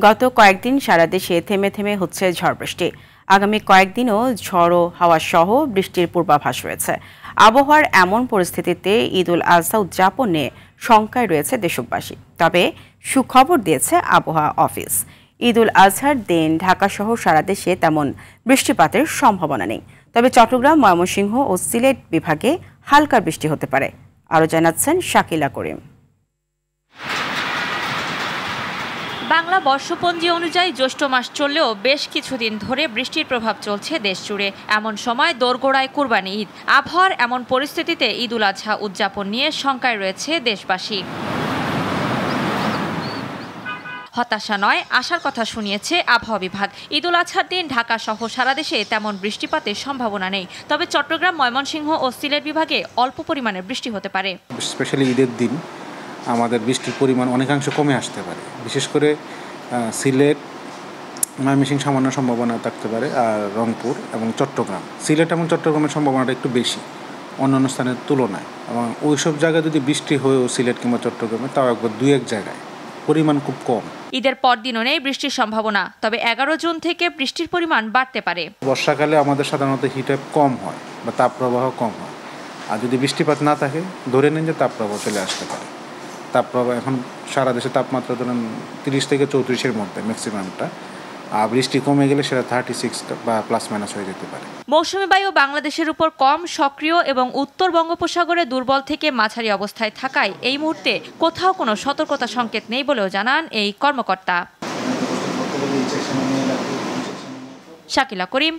গত কয়েকদিন সারা দেশে থেমে থেমে হচ্ছে ঝড় বৃষ্টি। আগামী কয়েকদিনও ঝড়ো হাওয়া সহ বৃষ্টির পূর্বাভাস রয়েছে। আবহাওয়ার এমন পরিস্থিতিতে ঈদ উল আজহা উদযাপনে শঙ্কায় রয়েছে দেশবাসী। তবে সুখবর দিয়েছে আবহাওয়া অফিস। ঈদ উল আজহার দিন ঢাকাসহ সারা দেশে তেমন বৃষ্টিপাতের সম্ভাবনা নেই। তবে চট্টগ্রাম, ময়মনসিংহ ও সিলেট বিভাগে হালকা বৃষ্টি হতে পারে। আরও জানাচ্ছেন শাকিলা করিম। বাংলা বর্ষপঞ্জি অনুযায়ী জ্যৈষ্ঠ মাস চললেও বেশ কিছুদিন ধরে বৃষ্টির প্রভাব চলছে দেশ জুড়ে। এমন সময় দোরগোড়ায় কুরবানি ঈদ। আবহাওয়ার এমন পরিস্থিতিতে ঈদ উল আজহা উদযাপন নিয়ে শঙ্কায় রয়েছে দেশবাসী। হতাশা নয়, আশার কথা শুনিয়েছে আবহাওয়া বিভাগ। ঈদ উল আজহার দিন ঢাকা সহ সারা দেশে তেমন বৃষ্টিপাতের সম্ভাবনা নেই। তবে চট্টগ্রাম, ময়মনসিংহ ও সিলেট বিভাগে অল্প পরিমাণে বৃষ্টি হতে পারে। স্পেশালি ঈদের দিন আমাদের বৃষ্টির পরিমাণ অনেকাংশ কমে আসতে পারে। বিশেষ করে সিলেট, ময়মনসিংহ সামান্য সম্ভাবনা থাকতে পারে, আর রংপুর এবং চট্টগ্রাম। সিলেট এবং চট্টগ্রামের সম্ভাবনাটা একটু বেশি অন্যান্য স্থানের তুলনায়, এবং ওইসব জায়গায় যদি বৃষ্টি হয়েও সিলেট কিংবা চট্টগ্রামে, তাও একবার দুই এক জায়গায় পরিমাণ খুব কম। ঈদের পরদিনও নেই বৃষ্টির সম্ভাবনা, তবে 11 জুন থেকে বৃষ্টির পরিমাণ বাড়তে পারে। বর্ষাকালে আমাদের সাধারণত হিটওয়েভ কম হয় বা তাপপ্রবাহ কম হয়, আর যদি বৃষ্টিপাত না থাকে ধরে নেন যে তাপপ্রবাহ চলে আসতে পারে। তাপপ্রবাহ এখন সারা দেশে তাপমাত্রা ধরেন 30 থেকে 34-এর মধ্যে ম্যাক্সিমামটা, আর বৃষ্টি কমে গেলে সেটা 36 বা প্লাস মাইনাস হয়ে যেতে পারে। মৌসুমী বায়ু বাংলাদেশের উপর কম সক্রিয় এবং উত্তর বঙ্গোপসাগরে দুর্বল থেকে মাঝারি অবস্থায় থাকায় এই মুহূর্তে কোথাও কোনো সতর্কতা সংকেত নেই বলেও জানান এই কর্মকর্তা। শাকিলা করিম,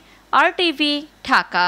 RTV, ঢাকা।